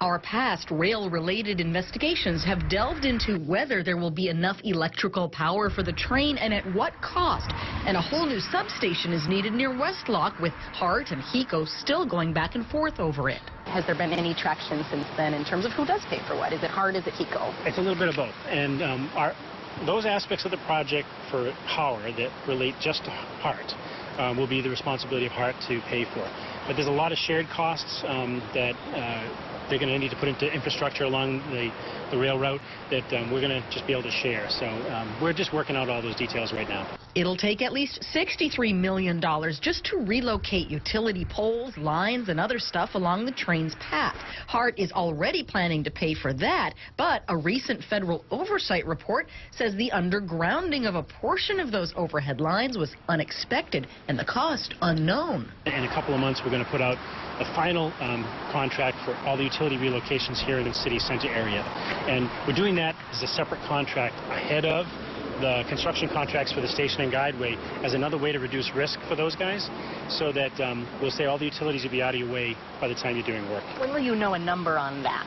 Our past rail-related investigations have delved into whether there will be enough electrical power for the train and at what cost. And a whole new substation is needed near Westlock, with Hart and HECO still going back and forth over it. Has there been any traction since then in terms of who does pay for what? Is it Hart? Is it HECO? It's a little bit of both. And those aspects of the project for power that relate just to Hart will be the responsibility of Hart to pay for. But there's a lot of shared costs that they're going to need to put into infrastructure along the rail route that we're going to just be able to share. So we're just working out all those details right now. It'll take at least $63 million just to relocate utility poles, lines, and other stuff along the train's path. Hart is already planning to pay for that, but a recent federal oversight report says the undergrounding of a portion of those overhead lines was unexpected and the cost unknown. In a couple of months, we're going to put out the final contract for all the utility relocations here in the city center area. And we're doing that as a separate contract ahead of the construction contracts for the station and guideway as another way to reduce risk for those guys, so that we'll say all the utilities will be out of your way by the time you're doing work. When will you know a number on that?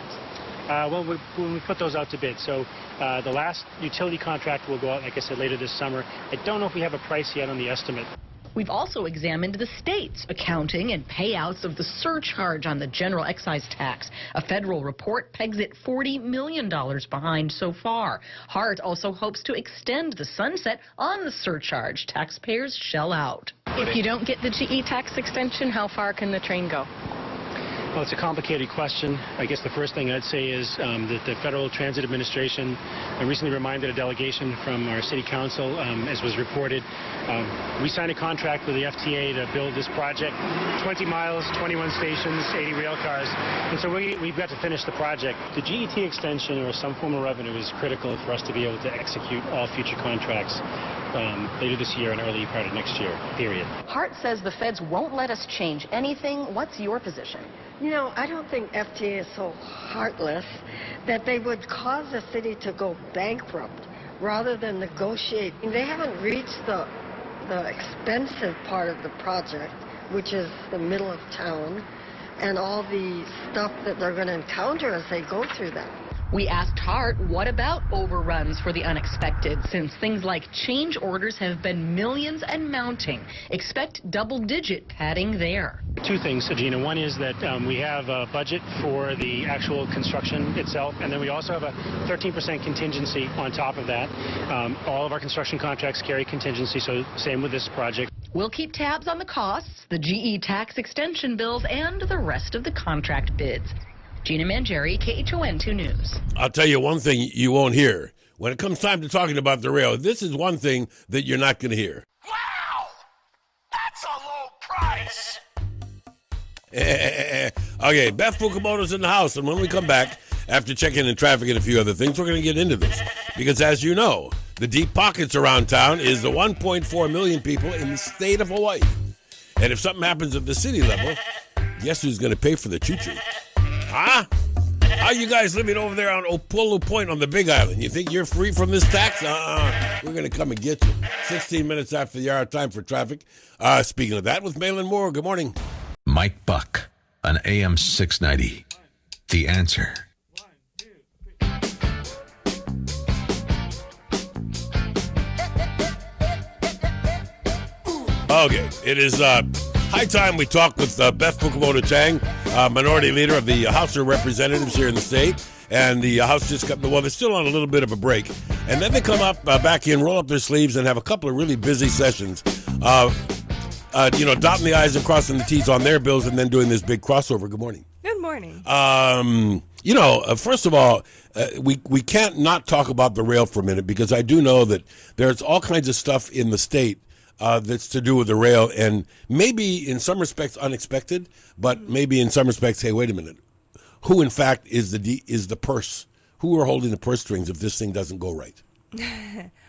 Well, when we put those out to bid. So the last utility contract will go out, like I said, later this summer. I don't know if we have a price yet on the estimate. We've also examined the state's accounting and payouts of the surcharge on the general excise tax. A federal report pegs it $40 million behind so far. Hart also hopes to extend the sunset on the surcharge taxpayers shell out. If you don't get the GE tax extension, how far can the train go? Well, it's a complicated question. I guess the first thing I'd say is that the Federal Transit Administration recently reminded a delegation from our City Council, as was reported. We signed a contract with the FTA to build this project, 20 miles, 21 stations, 80 rail cars, and so we've got to finish the project. The GET extension or some form of revenue is critical for us to be able to execute all future contracts later this year and early part of next year, period. Hart says the feds won't let us change anything. What's your position? You know, I don't think FTA is so heartless that they would cause the city to go bankrupt rather than negotiate. They haven't reached the expensive part of the project, which is the middle of town, and all the stuff that they're going to encounter as they go through that. We asked Hart what about overruns for the unexpected, since things like change orders have been millions and mounting. Expect double-digit padding there. Two things, Gina. One is that we have a budget for the actual construction itself, and then we also have a 13% contingency on top of that. All of our construction contracts carry contingency, so same with this project. We'll keep tabs on the costs, the GE tax extension bills, and the rest of the contract bids. Gina Mangieri, KHON 2 News. I'll tell you one thing you won't hear. When it comes time to talking about the rail, this is one thing that you're not going to hear. Wow! That's a low price! Okay, Beth Fukumoto's in the house, and when we come back, after checking in traffic and a few other things, we're going to get into this. Because as you know, the deep pockets around town is the 1.4 million people in the state of Hawaii. And if something happens at the city level, guess who's going to pay for the choo-choo? Huh? How you guys living over there on Opulu Point on the Big Island? You think you're free from this tax? We're going to come and get you. 16 minutes after the hour, time for traffic. Speaking of that, with Malin Moore, good morning. Mike Buck on AM 690. The Answer. Okay, it is high time we talk with Beth Fukumoto Chang, minority leader of the House of Representatives here in the state. And the House just got, well, they're still on a little bit of a break. And then they come up back in, roll up their sleeves, and have a couple of really busy sessions. Dotting the I's and crossing the T's on their bills, and then doing this big crossover. Good morning. Good morning. First of all, we can't not talk about the rail for a minute, because I do know that there's all kinds of stuff in the state that's to do with the rail, and maybe in some respects unexpected, but maybe in some respects, hey, wait a minute. Who, in fact, is the purse? Who are holding the purse strings if this thing doesn't go right?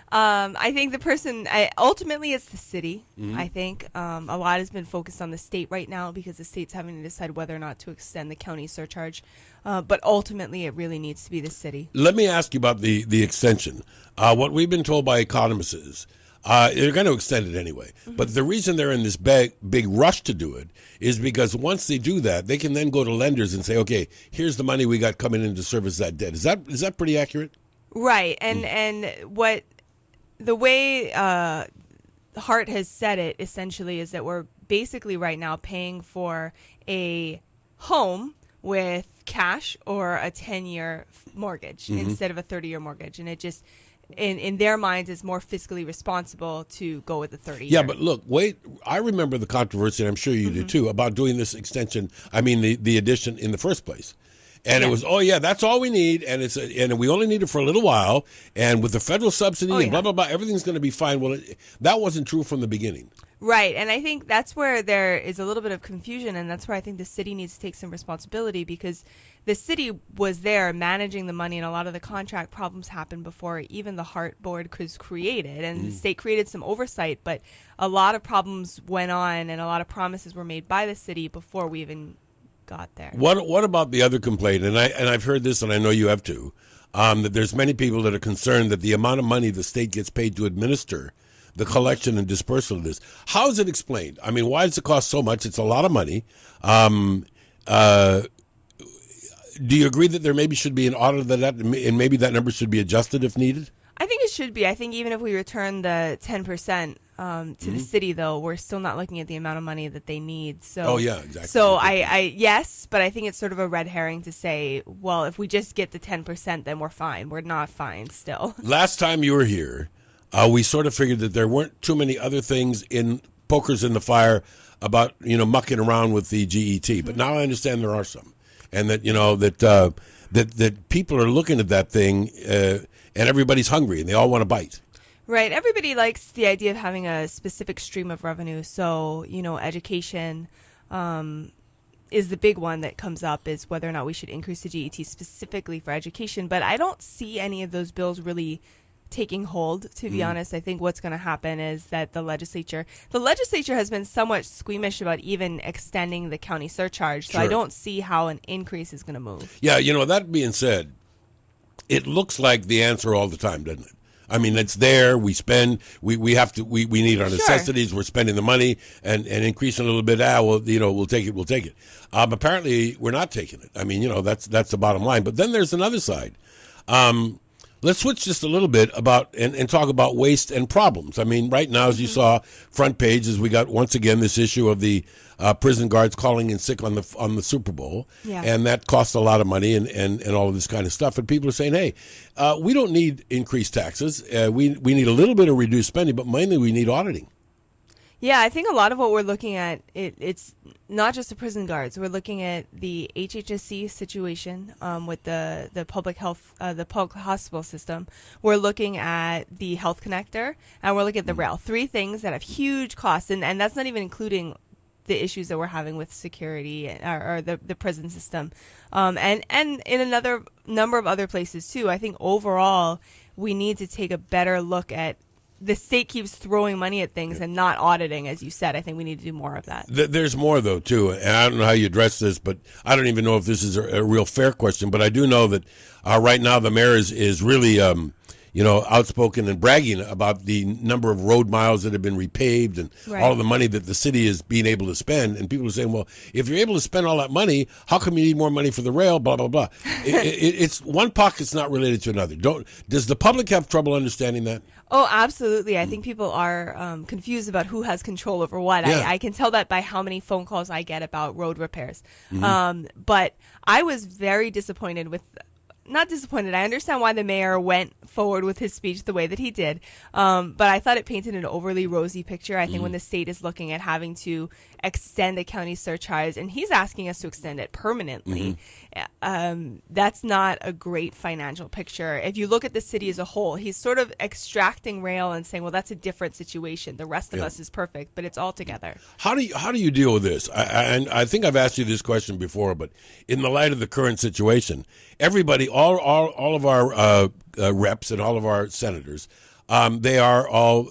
I think the person, ultimately it's the city. Mm-hmm. I think a lot has been focused on the state right now because the state's having to decide whether or not to extend the county surcharge. But ultimately it really needs to be the city. Let me ask you about the extension. What we've been told by economists is they're going to extend it anyway. But the reason they're in this big rush to do it is because once they do that, they can then go to lenders and say, okay, here's the money we got coming in to service that debt. Is that pretty accurate? Right. And what the way Hart has said it essentially is that we're basically right now paying for a home with cash or a 10-year mortgage instead of a 30-year mortgage. And it just, in their minds, is more fiscally responsible to go with the 30-year. Yeah, but look, wait, I remember the controversy, and I'm sure you do too, about doing this extension, the addition in the first place. And it was, that's all we need, and and we only need it for a little while, and with the federal subsidy and blah, blah, blah, everything's going to be fine. Well, that wasn't true from the beginning. Right, and I think that's where there is a little bit of confusion, and that's where I think the city needs to take some responsibility, because the city was there managing the money, and a lot of the contract problems happened before even the Hart Board was created, and the state created some oversight, but a lot of problems went on, and a lot of promises were made by the city before we even got there. What about the other complaint? And I've heard this, and I know you have too. That there's many people that are concerned that the amount of money the state gets paid to administer the collection and dispersal of this. How is it explained? I mean, why does it cost so much? It's a lot of money. Do you agree that there maybe should be an audit of that, and maybe that number should be adjusted if needed? I think it should be. I think even if we return the 10% to the city, though, we're still not looking at the amount of money that they need. So, exactly. So yes, but I think it's sort of a red herring to say, well, if we just get the 10%, then we're fine. We're not fine still. Last time you were here, we sort of figured that there weren't too many other things pokers in the fire about, mucking around with the GET. But now I understand there are some. And that, that people are looking at that thing and everybody's hungry and they all want to bite. Right. Everybody likes the idea of having a specific stream of revenue. So, education is the big one that comes up, is whether or not we should increase the GET specifically for education. But I don't see any of those bills really taking hold, to be honest. I think what's going to happen is that the legislature has been somewhat squeamish about even extending the county surcharge. So I don't see how an increase is going to move. Yeah, that being said, it looks like the answer all the time, doesn't it? I mean, it's there. We spend. We need our necessities. We're spending the money and increasing a little bit. We'll take it. We'll take it. Apparently, we're not taking it. I mean, that's the bottom line. But then there's another side. Let's switch just a little bit about and talk about waste and problems. I mean, right now, as you saw, front page is we got once again this issue of the prison guards calling in sick on the Super Bowl, and that costs a lot of money and all of this kind of stuff. And people are saying, hey, we don't need increased taxes. We need a little bit of reduced spending, but mainly we need auditing. Yeah, I think a lot of what we're looking at, it's not just the prison guards. We're looking at the HHSC situation with the public health, the public hospital system. We're looking at the Health Connector, and we're looking at the rail. Three things that have huge costs, and that's not even including the issues that we're having with security or the prison system, and in another number of other places too. I think overall we need to take a better look at. The state keeps throwing money at things and not auditing, as you said. I think we need to do more of that. There's more, though, too. And I don't know how you address this, but I don't even know if this is a real fair question. But I do know that right now the mayor is really, outspoken and bragging about the number of road miles that have been repaved and all of the money that the city is being able to spend. And people are saying, well, if you're able to spend all that money, how come you need more money for the rail, blah, blah, blah. It's one pocket's not related to another. Does the public have trouble understanding that? Oh, absolutely. I think people are confused about who has control over what. Yeah. I can tell that by how many phone calls I get about road repairs. But I was very disappointed with... Not disappointed. I understand why the mayor went forward with his speech the way that he did. But I thought it painted an overly rosy picture. I think when the state is looking at having to extend a county surcharge, and he's asking us to extend it permanently, that's not a great financial picture. If you look at the city as a whole, he's sort of extracting rail and saying, well, that's a different situation. The rest of us is perfect, but it's all together. How do you deal with this? I think I've asked you this question before, but in the light of the current situation, everybody, all of our reps and all of our senators, they are all,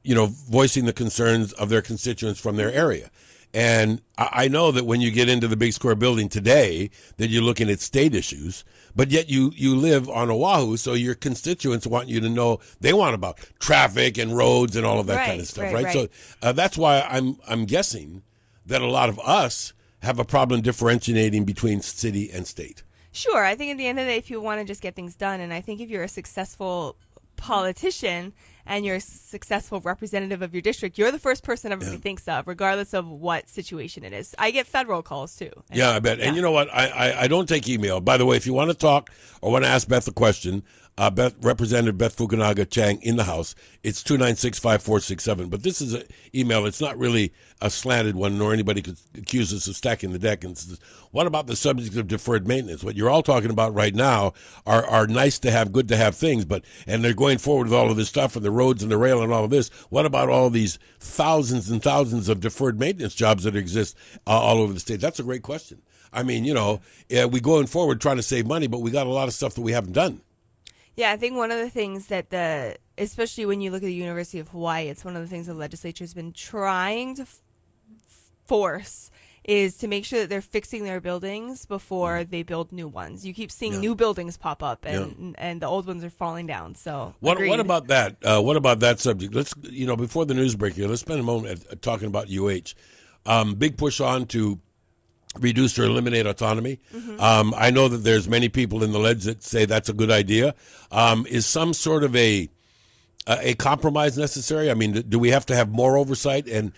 voicing the concerns of their constituents from their area. And I know that when you get into the big square building today, that you're looking at state issues, but yet you live on Oahu, so your constituents want you to know, they want about traffic and roads and all of that kind of stuff, right? So that's why I'm guessing that a lot of us have a problem differentiating between city and state. Sure. I think at the end of the day, if you want to just get things done, and I think if you're a successful politician and you're a successful representative of your district, you're the first person everybody thinks of, regardless of what situation it is. I get federal calls too. Yeah, I bet. And you know what? I don't take email. By the way, if you want to talk or want to ask Beth a question, Representative Beth Fukumoto Chang in the House, it's 296-5467. But this is an email. It's not really a slanted one, nor anybody could accuse us of stacking the deck. And says, what about the subject of deferred maintenance? What you're all talking about right now are nice to have, good to have things, and they're going forward with all of this stuff and the roads and the rail and all of this. What about all these thousands and thousands of deferred maintenance jobs that exist all over the state? That's a great question. I mean, we going forward trying to save money, but we got a lot of stuff that we haven't done. Yeah, I think one of the things that especially when you look at the University of Hawaii, it's one of the things the legislature has been trying to force is to make sure that they're fixing their buildings before they build new ones. You keep seeing new buildings pop up, and the old ones are falling down. So what about that? What about that subject? Let's before the news break here, let's spend a moment talking about UH. Big push on to reduce or eliminate autonomy. Mm-hmm. I know that there's many people in the Leds that say that's a good idea. Is some sort of a compromise necessary? I mean, do we have to have more oversight and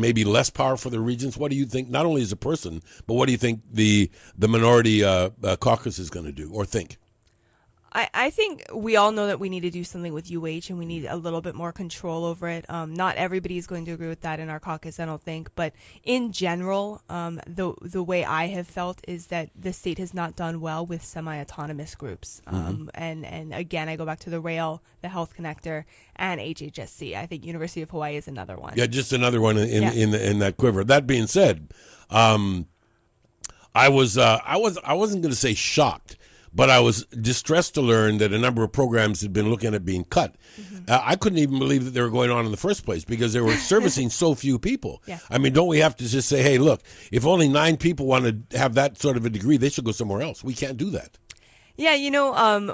maybe less power for the regions? What do you think, not only as a person, but what do you think the minority caucus is going to do or think? I think we all know that we need to do something with UH and we need a little bit more control over it. Not everybody is going to agree with that in our caucus, I don't think. But in general, the way I have felt is that the state has not done well with semi-autonomous groups. And again, I go back to the rail, the health connector, and HHSC. I think University of Hawaii is another one. Yeah, just another one in that quiver. That being said, I wasn't going to say shocked, but I was distressed to learn that a number of programs had been looking at being cut. Mm-hmm. I couldn't even believe that they were going on in the first place because they were servicing so few people. Yeah. I mean, don't we have to just say, hey, look, if only 9 people want to have that sort of a degree, they should go somewhere else. We can't do that. Yeah,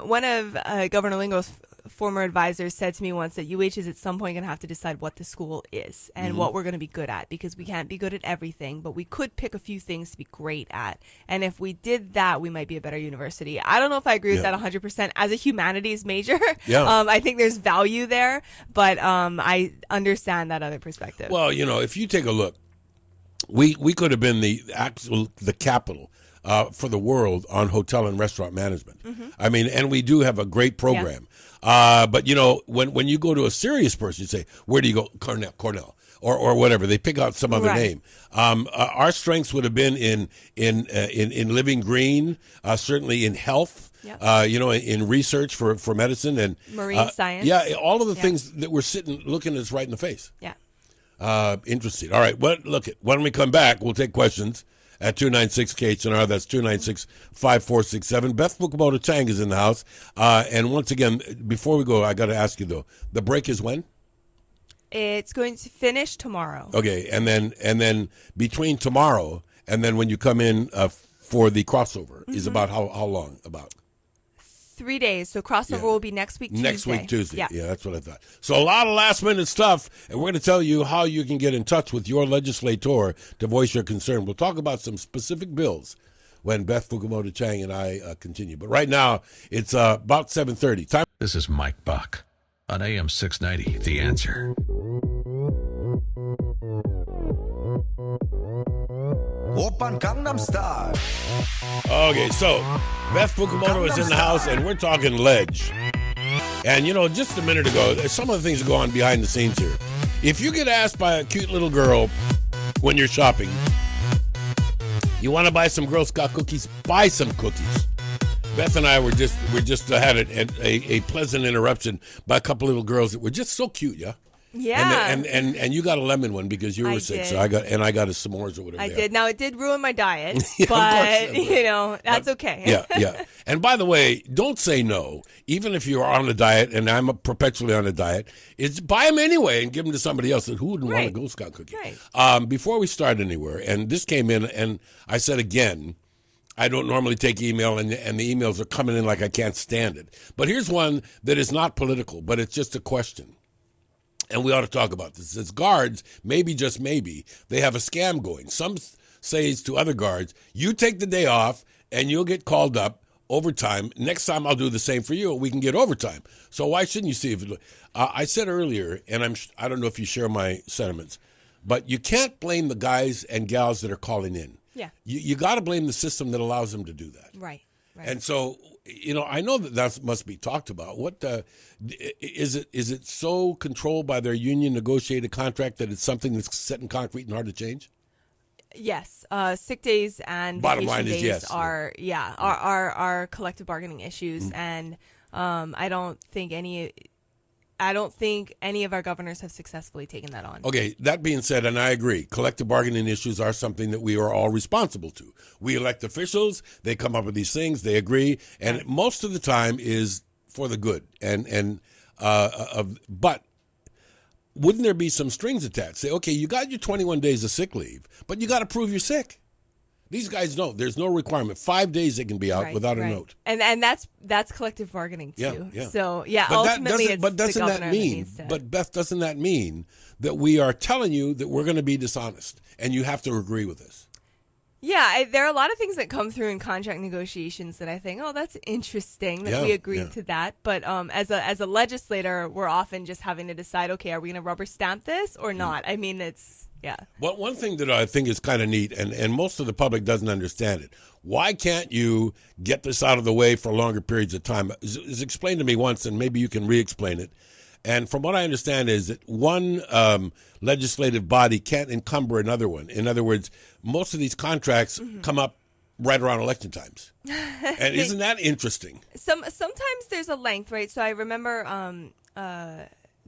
one of Governor Lingo's former advisors said to me once that UH is at some point going to have to decide what the school is and what we're going to be good at, because we can't be good at everything, but we could pick a few things to be great at. And if we did that, we might be a better university. I don't know if I agree with that 100%. As a humanities major, I think there's value there, but I understand that other perspective. Well, if you take a look, we could have been the capital for the world on hotel and restaurant management. Mm-hmm. I mean, and we do have a great program. But when you go to a serious person, you say, where do you go? Cornell, or whatever. They pick out some other name. Our strengths would have been in living green, certainly in health, in research for medicine and marine science. Yeah, all of the things that we're looking at us right in the face. Yeah. Interesting. All right. When we come back, we'll take questions at 296-KHNR. That's 296-5467. Beth Fukumoto Chang is in the house. And once again, before we go, I got to ask you, though, the break is when? It's going to finish tomorrow. Okay. And then between tomorrow and then when you come in for the crossover is about how long? About 3 days. So crossover will be next week Tuesday. Next week Tuesday. Yeah, that's what I thought. So a lot of last minute stuff, and we're going to tell you how you can get in touch with your legislator to voice your concern. We'll talk about some specific bills when Beth Fukumoto Chang and I continue. But right now, it's about 7:30. Time. This is Mike Buck on AM 690, The Answer. Open Gangnam Style. Okay, so Beth Fukumoto is in the house, and we're talking ledge. And, just a minute ago, there's some of the things that go on behind the scenes here. If you get asked by a cute little girl when you're shopping, you want to buy some Girl Scout cookies, buy some cookies. Beth and I we just had a pleasant interruption by a couple little girls that were just so cute, yeah? Yeah. And you got a lemon one because you were sick. did. So I got a s'mores or whatever. I did. Now, it did ruin my diet, Yeah, of but, course. you know, that's okay. Yeah. And by the way, don't say no. Even if you're on a diet, and I'm perpetually on a diet, it's buy them anyway and give them to somebody else. Who wouldn't want a Girl Scout cookie? Right. Before we start anywhere, and this came in, and I said again, I don't normally take email, and the emails are coming in like I can't stand it. But here's one that is not political, but it's just a question. And we ought to talk about this. As guards, maybe, just maybe, they have a scam going. Some says to other guards, you take the day off and you'll get called up overtime. Next time I'll do the same for you. We can get overtime. So why shouldn't you see if it? I said earlier, and I don't know if you share my sentiments, but you can't blame the guys and gals that are calling in. Yeah. You got to blame the system that allows them to do that. Right. And so, you know, I know that must be talked about. What is it so controlled by their union negotiated contract that it's something that's set in concrete and hard to change? Yes, sick days and Bottom vacation line is days yes. are collective bargaining issues, and I don't think any of our governors have successfully taken that on. Okay, that being said, and I agree, collective bargaining issues are something that we are all responsible to. We elect officials, they come up with these things, they agree, and most of the time is for the good. But wouldn't there be some strings attached? Say, okay, you got your 21 days of sick leave, but you got to prove you're sick. These guys don't. There's no requirement. 5 days they can be out without a note. And that's collective bargaining too. Yeah. So but ultimately it's the governor that needs to. But Beth, doesn't that mean that we are telling you that we're going to be dishonest and you have to agree with us? Yeah, there are a lot of things that come through in contract negotiations that I think, oh, that's interesting that we agreed to that. But as a legislator, we're often just having to decide, okay, are we going to rubber stamp this or not? I mean, it's. Yeah. Well, one thing that I think is kind of neat, and most of the public doesn't understand it, why can't you get this out of the way for longer periods of time? It's explained to me once, and maybe you can re-explain it. And from what I understand is that one legislative body can't encumber another one. In other words, most of these contracts come up right around election times. And isn't that interesting? Sometimes there's a length, right? So I remember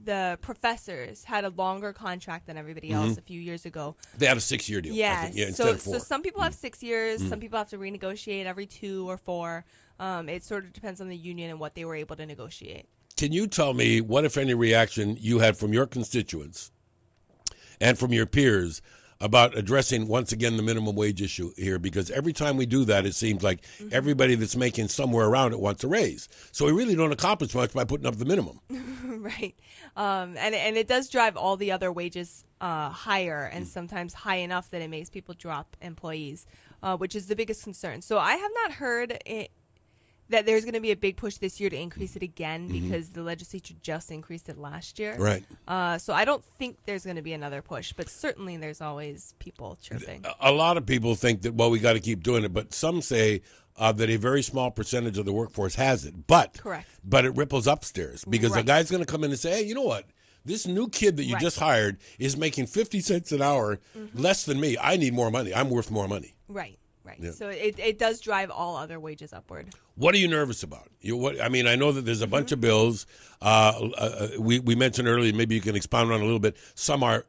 the professors had a longer contract than everybody else a few years ago. They had a 6-year deal. Yes. I think. Yeah, instead of 4. So some people have 6 years. Some people have to renegotiate every 2 or 4. It sort of depends on the union and what they were able to negotiate. Can you tell me what, if any, reaction you had from your constituents and from your peers about addressing, once again, the minimum wage issue here? Because every time we do that, it seems like everybody that's making somewhere around it wants a raise. So we really don't accomplish much by putting up the minimum. Right. And it does drive all the other wages higher, and sometimes high enough that it makes people drop employees, which is the biggest concern. So I have not heard that there's going to be a big push this year to increase it again because the legislature just increased it last year. Right. So I don't think there's going to be another push, but certainly there's always people chirping. A lot of people think that, well, we got to keep doing it, but some say that a very small percentage of the workforce has it. But correct. But it ripples upstairs because a guy's going to come in and say, hey, you know what? This new kid that you just hired is making 50 cents an hour less than me. I need more money. I'm worth more money. Right. Right. Yeah. So it does drive all other wages upward. What are you nervous about? I mean, I know that there's a bunch of bills. We mentioned earlier, maybe you can expound on a little bit. Some are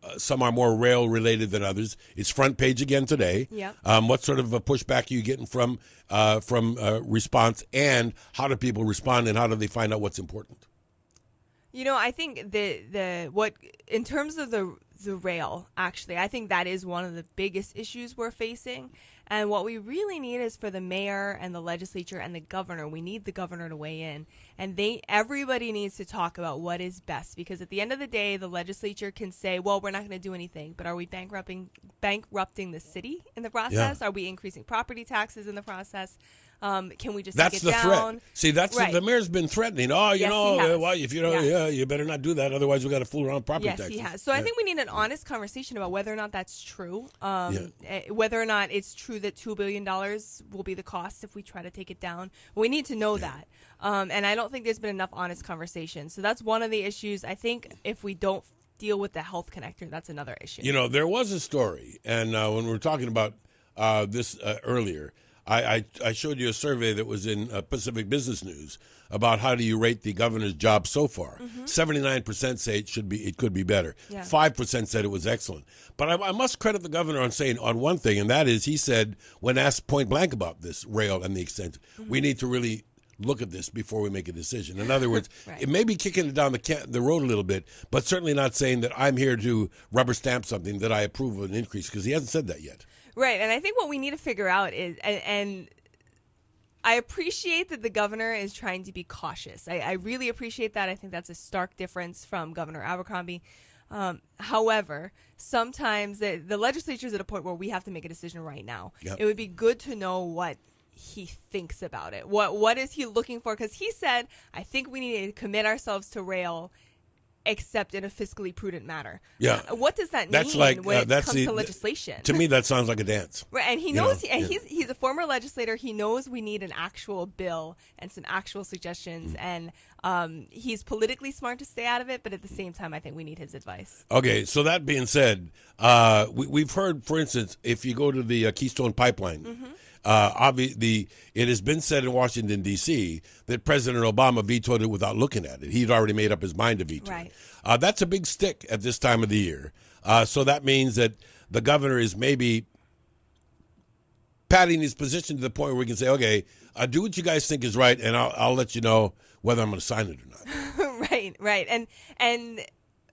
more rail related than others. It's front page again today. Yeah. What sort of a pushback are you getting from response, and how do people respond, and how do they find out what's important? You know, I think what in terms of the rail, actually, I think that is one of the biggest issues we're facing. And what we really need is for the mayor and the legislature and the governor. We need the governor to weigh in, and everybody needs to talk about what is best, because at the end of the day, the legislature can say, well, we're not going to do anything, but are we bankrupting the city in the process? Yeah. Are we increasing property taxes in the process? Can we just take it down? That's the threat. See, that's the mayor's been threatening. Oh, if you know, you better not do that. Otherwise, we got to fool around property taxes. Yes, he has. So I think we need an honest conversation about whether or not that's true. Whether or not it's true that $2 billion will be the cost if we try to take it down. We need to know that. And I don't think there's been enough honest conversation. So that's one of the issues. I think if we don't deal with the health connector, that's another issue. You know, there was a story, and when we were talking about this earlier, I showed you a survey that was in Pacific Business News about how do you rate the governor's job so far. 79% say it could be better. 5% said it was excellent. But I must credit the governor on saying on one thing, and that is he said when asked point blank about this rail and the extent, we need to really look at this before we make a decision. In other words, it may be kicking it down the road a little bit, but certainly not saying that I'm here to rubber stamp something that I approve of an increase, because he hasn't said that yet. Right, and I think what we need to figure out is, and I appreciate that the governor is trying to be cautious. I really appreciate that. I think that's a stark difference from Governor Abercrombie. However, sometimes the legislature is at a point where we have to make a decision right now. It would be good to know what he thinks about it. What is he looking for? Because he said, I think we need to commit ourselves to rail, except in a fiscally prudent manner. What does that mean when it comes to legislation? To me, that sounds like a dance. Right, and he knows, he's a former legislator. He knows we need an actual bill and some actual suggestions, and he's politically smart to stay out of it, but at the same time, I think we need his advice. Okay, so that being said, we've heard, for instance, if you go to the Keystone Pipeline, it has been said in Washington, D.C., that President Obama vetoed it without looking at it. He'd already made up his mind to veto it. That's a big stick at this time of the year. So that means that the governor is maybe padding his position to the point where we can say, okay, do what you guys think is right, and I'll let you know whether I'm going to sign it or not. Right. And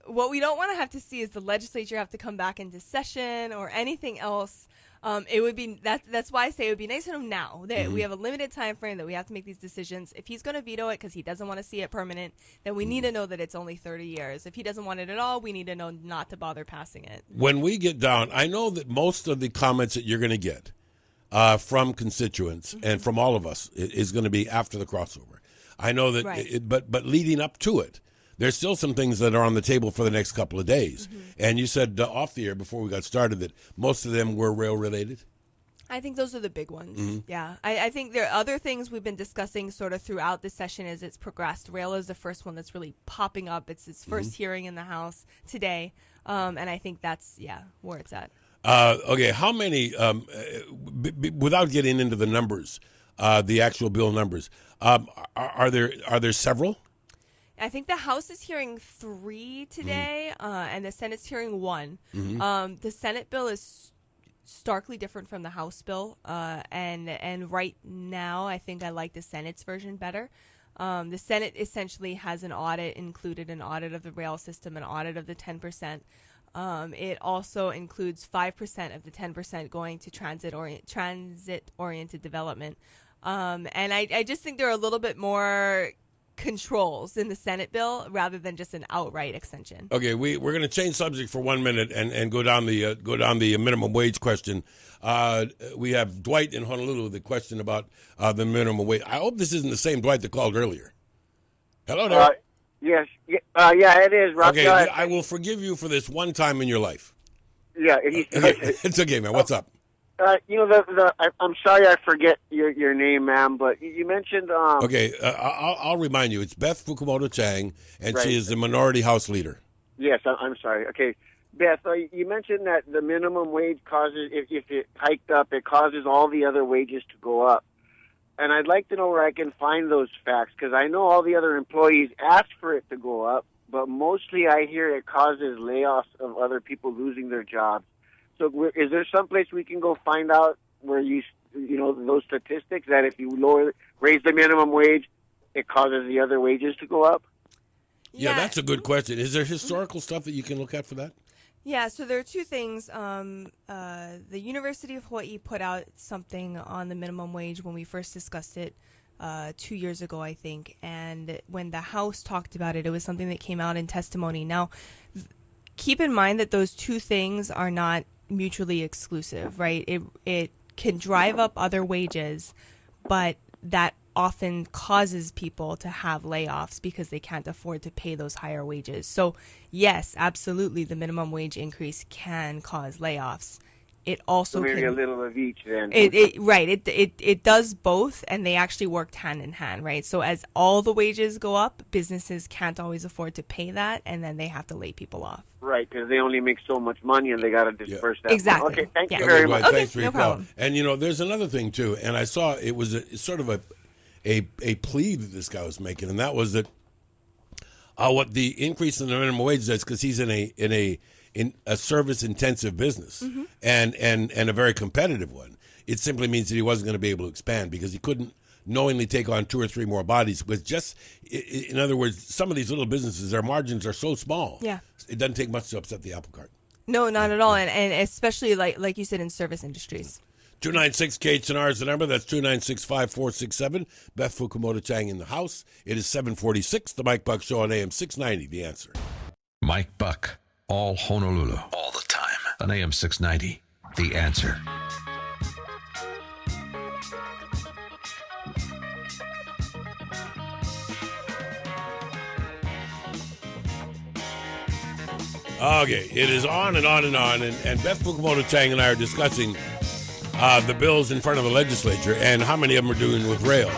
what we don't want to have to see is the legislature have to come back into session or anything else. It would be that's why I say it would be nice to know now that we have a limited time frame, that we have to make these decisions. If he's going to veto it because he doesn't want to see it permanent, then we need to know that it's only 30 years. If he doesn't want it at all, we need to know not to bother passing it. When we get down, I know that most of the comments that you're going to get from constituents and from all of us is going to be after the crossover. I know that, but leading up to it, there's still some things that are on the table for the next couple of days. And you said off the air before we got started that most of them were rail related. I think those are the big ones. Yeah. I think there are other things we've been discussing sort of throughout this session as it's progressed. Rail is the first one that's really popping up. It's its first hearing in the House today. And I think that's, where it's at. Okay, how many, without getting into the numbers, the actual bill numbers, are there several? I think the House is hearing 3 today, and the Senate's hearing 1. The Senate bill is starkly different from the House bill, and right now I think I like the Senate's version better. The Senate essentially has an audit included, an audit of the rail system, an audit of the 10%. It also includes 5% of the 10% going to transit-oriented development. And I just think there are a little bit more controls in the Senate bill rather than just an outright extension. Okay, we're going to change subject for 1 minute and go down the minimum wage question. We have Dwight in Honolulu with a question about the minimum wage. I hope this isn't the same Dwight that called earlier. Hello there. Yes. Yeah, it is, Rob. Okay, I will forgive you for this one time in your life. Yeah, it's okay, man. What's up? I'm sorry I forget your name, ma'am, but you mentioned. Okay, I'll remind you. It's Beth Fukumoto Chang, and she is the minority House leader. Yes, I'm sorry. Okay, Beth, you mentioned that the minimum wage causes, if it hiked up, it causes all the other wages to go up. And I'd like to know where I can find those facts, because I know all the other employees ask for it to go up, but mostly I hear it causes layoffs of other people losing their jobs. So is there someplace we can go find out where you know those statistics that if you raise the minimum wage, it causes the other wages to go up? Yeah, that's a good question. Is there historical stuff that you can look at for that? Yeah, so there are 2 things. The University of Hawaii put out something on the minimum wage when we first discussed it 2 years ago, I think. And when the House talked about it, it was something that came out in testimony. Now, keep in mind that those 2 things are not mutually exclusive, right? It can drive up other wages, but that often causes people to have layoffs because they can't afford to pay those higher wages. So yes, absolutely, the minimum wage increase can cause layoffs. it also So maybe can, a little of each then. it does both, and they actually work hand in hand, right? So as all the wages go up, businesses can't always afford to pay that, and then they have to lay people off. Right, because they only make so much money and they got to disperse that. Exactly. Okay, thank you Yeah. very Well, much. thanks for no your problem. call. And, you know, there's another thing, too, and I saw it was sort of a plea that this guy was making, and that was that what the increase in the minimum wage does, because he's in a service-intensive business and a very competitive one, it simply means that he wasn't going to be able to expand because he couldn't knowingly take on 2 or 3 more bodies. With just, in other words, some of these little businesses, their margins are so small. Yeah. It doesn't take much to upset the apple cart. No, not at all, and especially like you said in service industries. 296 KHNR is the number. That's 296-5467. Beth Fukumoto Chang in the house. It is 746. The Mike Buck Show on AM 690. The Answer. Mike Buck, all Honolulu, all the time. On AM 690, The Answer. Okay, it is on and on and on. And Beth Fukumoto Chang and I are discussing the bills in front of the legislature and how many of them are doing with rail.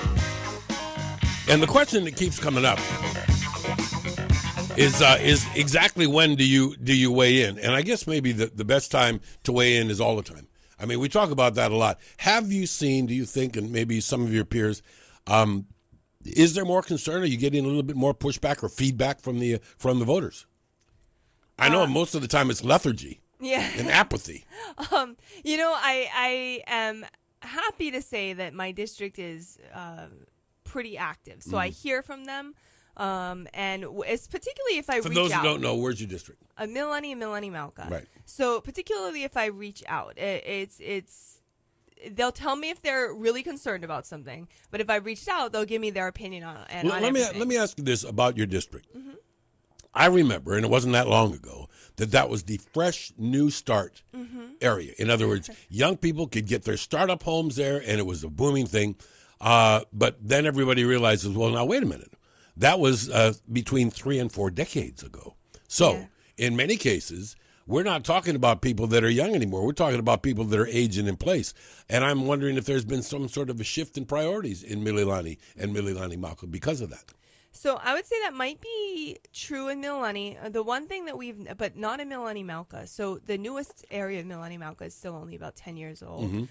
And the question that keeps coming up is exactly when do you weigh in? And I guess maybe the best time to weigh in is all the time. I mean, we talk about that a lot. Have you seen, do you think, and maybe some of your peers, is there more concern? Are you getting a little bit more pushback or feedback from the voters? I know most of the time it's lethargy. Yeah. And apathy. You know, I am happy to say that my district is pretty active. So I hear from them, and it's particularly if I For reach those out. who don't know, where's your district? Milani and Milani Malka. Right. So particularly if I reach out, it's they'll tell me if they're really concerned about something. But if I reached out, they'll give me their opinion on it. Let me ask you this about your district. I remember, and it wasn't that long ago, that was the fresh new start area. In other words, young people could get their startup homes there, and it was a booming thing. But then everybody realizes, well, now, wait a minute. That was between 3 and 4 decades ago. So in many cases, we're not talking about people that are young anymore. We're talking about people that are aging in place. And I'm wondering if there's been some sort of a shift in priorities in Mililani and Mililani Malka because of that. So I would say that might be true in Milani. The one thing that but not in Milani Malka. So the newest area of Milani Malka is still only about 10 years old.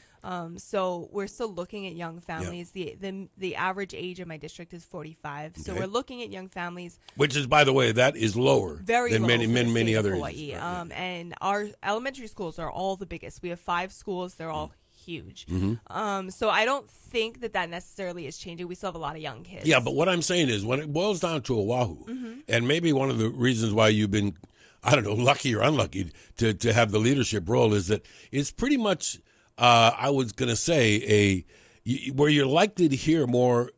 So we're still looking at young families. The average age of my district is 45. So we're looking at young families. Which is, by the way, that is lower than low many other Hawaii. And our elementary schools are all the biggest. We have 5 schools. They're all huge. So I don't think that necessarily is changing. We still have a lot of young kids. Yeah, but what I'm saying is when it boils down to Oahu, and maybe one of the reasons why you've been, I don't know, lucky or unlucky to have the leadership role is that it's pretty much, I was going to say, where you're likely to hear more,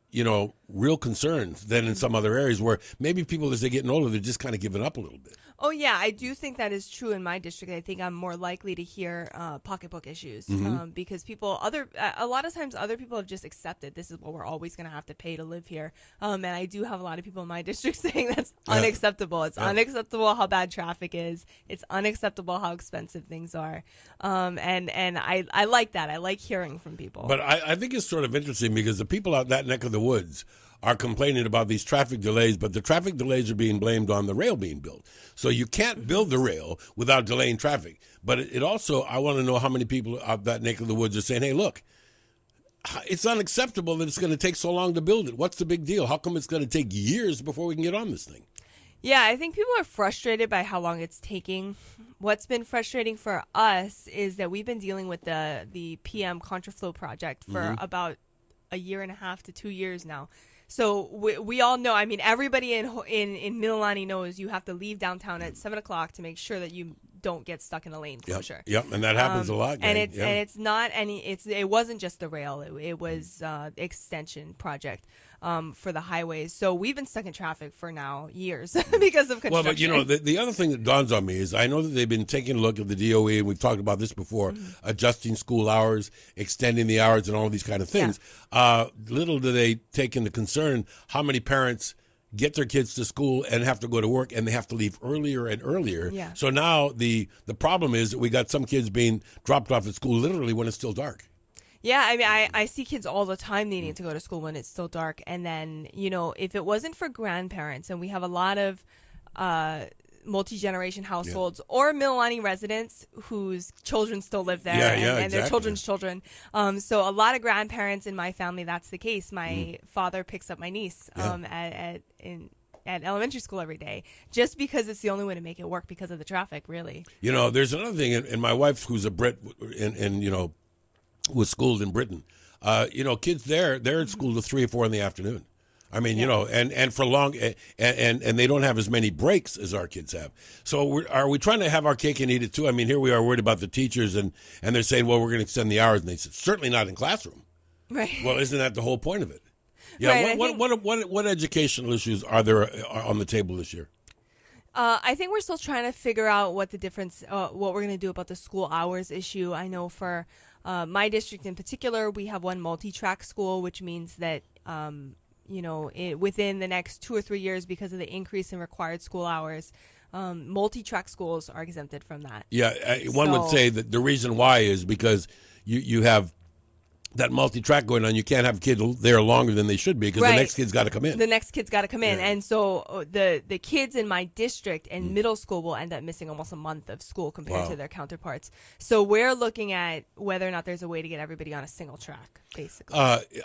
real concerns than in some other areas where maybe people, as they're getting older, they're just kind of giving up a little bit. Oh, yeah, I do think that is true in my district. I think I'm more likely to hear pocketbook issues because a lot of times other people have just accepted this is what we're always going to have to pay to live here. And I do have a lot of people in my district saying that's unacceptable. It's unacceptable how bad traffic is. It's unacceptable how expensive things are. And I like that. I like hearing from people. But I think it's sort of interesting because the people out that neck of the woods are complaining about these traffic delays, but the traffic delays are being blamed on the rail being built. So you can't build the rail without delaying traffic. But it also, I want to know how many people out that neck of the woods are saying, hey, look, it's unacceptable that it's going to take so long to build it. What's the big deal? How come it's going to take years before we can get on this thing? Yeah, I think people are frustrated by how long it's taking. What's been frustrating for us is that we've been dealing with the PM Contraflow project for about a year and a half to 2 years now. So we all know, I mean, everybody in Mililani knows you have to leave downtown at 7 o'clock to make sure that you don't get stuck in a lane closure. Yep, and that happens a lot. And it wasn't just the rail; it was extension project for the highways. So we've been stuck in traffic for now years because of construction. Well, but the other thing that dawns on me is I know that they've been taking a look at the DOE, and we've talked about this before, adjusting school hours, extending the hours, and all of these kind of things. Little do they take into concern how many parents get their kids to school and have to go to work, and they have to leave earlier and earlier. Yeah. So now the problem is that we got some kids being dropped off at school literally when it's still dark. Yeah, I mean, I see kids all the time needing to go to school when it's still dark. And then, if it wasn't for grandparents, and we have a lot of multi-generation households or Mililani residents whose children still live there and their children's children. So a lot of grandparents in my family, that's the case. My father picks up my niece at elementary school every day, just because it's the only way to make it work because of the traffic, really. There's another thing, and my wife, who's a Brit, and was schooled in Britain. Kids they're at school till 3 or 4 in the afternoon. I mean, and for long, and they don't have as many breaks as our kids have. So are we trying to have our cake and eat it too? I mean, here we are worried about the teachers, and they're saying, well, we're going to extend the hours, and they said, certainly not in classroom. Right. Well, isn't that the whole point of it? Yeah. Right, What educational issues are there on the table this year? I think we're still trying to figure out what the difference, what we're going to do about the school hours issue. I know for my district in particular, we have one multi-track school, which means that, within the next 2 or 3 years, because of the increase in required school hours, multi-track schools are exempted from that. Yeah, one would say that the reason why is because you have that multi-track going on. You can't have kids there longer than they should be because the next kid's got to come in. The next kid's got to come in. And so the kids in my district in middle school will end up missing almost a month of school compared to their counterparts. So we're looking at whether or not there's a way to get everybody on a single track, basically.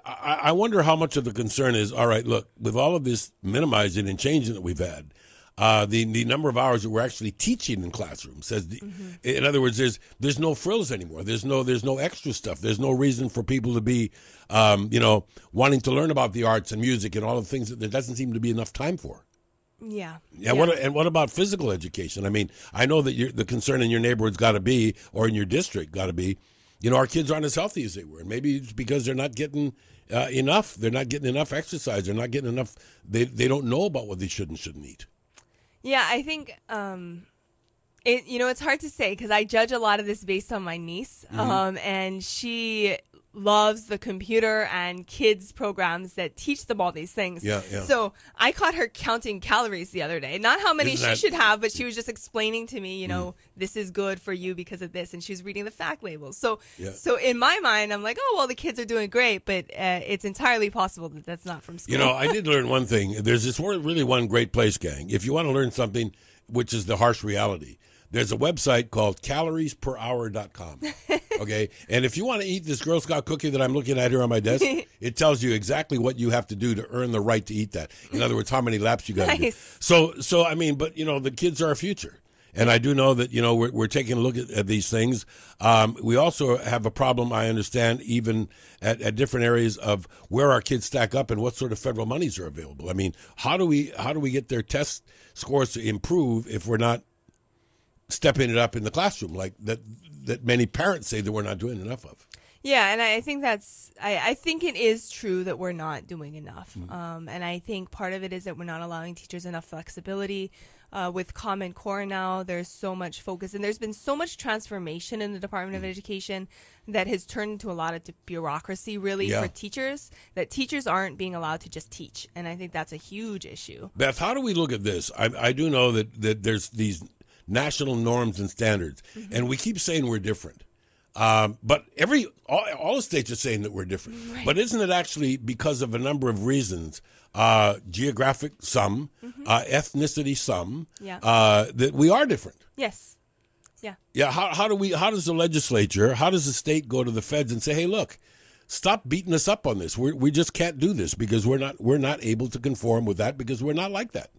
I wonder how much of the concern is, all right, look, with all of this minimizing and changing that we've had, the number of hours that we're actually teaching in classrooms says, in other words, there's no frills anymore. There's no extra stuff. There's no reason for people to be, wanting to learn about the arts and music and all the things that there doesn't seem to be enough time for. Yeah. What about physical education? I mean, I know that the concern in your neighborhood's got to be, or in your district got to be, our kids aren't as healthy as they were. And maybe it's because they're not getting enough. They're not getting enough exercise. They're not getting enough. They don't know about what they should and shouldn't eat. Yeah, I think it's hard to say because I judge a lot of this based on my niece, and she loves the computer and kids programs that teach them all these things. Yeah. So I caught her counting calories the other day. Not how many she should have, but she was just explaining to me, this is good for you because of this, and she was reading the fact labels. So in my mind, I'm like, oh, well, the kids are doing great, but it's entirely possible that that's not from school. I did learn one thing. There's this really one great place, gang. If you want to learn something, which is the harsh reality, there's a website called caloriesperhour.com. Okay? And if you want to eat this Girl Scout cookie that I'm looking at here on my desk, it tells you exactly what you have to do to earn the right to eat that. In other words, how many laps you got to do. So I mean, but the kids are our future. And I do know that, we're taking a look at these things. We also have a problem, I understand, even at different areas of where our kids stack up and what sort of federal monies are available. I mean, how do we get their test scores to improve if we're not stepping it up in the classroom like that many parents say that we're not doing enough of? Yeah, and I think I think it is true that we're not doing enough. And I think part of it is that we're not allowing teachers enough flexibility. With Common Core now, there's so much focus, and there's been so much transformation in the Department of Education that has turned into a lot of bureaucracy, really, for teachers, that teachers aren't being allowed to just teach. And I think that's a huge issue. Beth, how do we look at this? I do know that there's these national norms and standards, and we keep saying we're different. But all the states are saying that we're different. Right. But isn't it actually because of a number of reasons, geographic some, ethnicity some, that we are different? Yes. Yeah. Yeah. How does the legislature, how does the state go to the feds and say, hey, look, stop beating us up on this. We just can't do this because we're not able to conform with that because we're not like that.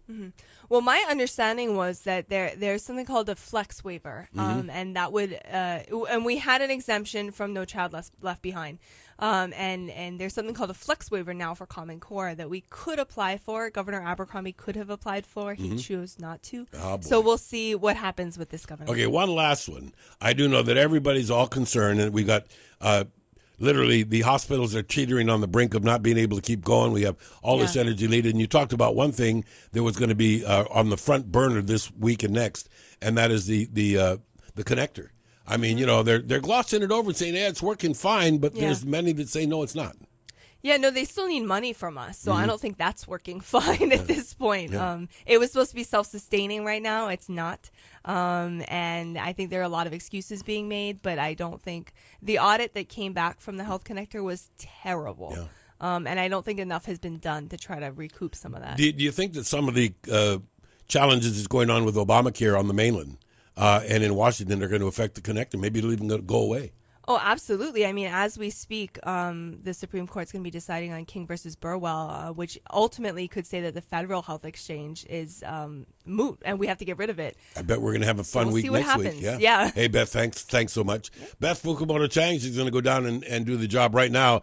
Well, my understanding was that there's something called a flex waiver, and that would and we had an exemption from No Child Left Behind, and there's something called a flex waiver now for Common Core that we could apply for. Governor Abercrombie could have applied for. He chose not to. So we'll see what happens with this governor. Okay, one last one. I do know that everybody's all concerned, and we got. Literally, the hospitals are teetering on the brink of not being able to keep going. We have all this energy needed. And you talked about one thing that was going to be on the front burner this week and next, and that is the connector. I mean, they're glossing it over and saying, yeah, it's working fine, but there's many that say, no, it's not. Yeah, no, they still need money from us, so I don't think that's working fine at this point. Yeah. It was supposed to be self-sustaining right now. It's not. And I think there are a lot of excuses being made, but I don't think the audit that came back from the Health Connector was terrible. Yeah. And I don't think enough has been done to try to recoup some of that. Do you think that some of the challenges that's going on with Obamacare on the mainland and in Washington are going to affect the connector? Maybe it'll even go away. Oh, absolutely. I mean, as we speak, the Supreme Court's going to be deciding on King versus Burwell, which ultimately could say that the federal health exchange is moot, and we have to get rid of it. I bet we're going to have a fun we'll week see what next happens. week. Yeah. Hey, Beth, thanks so much. Beth Fukumoto Chang, she's going to go down and do the job right now.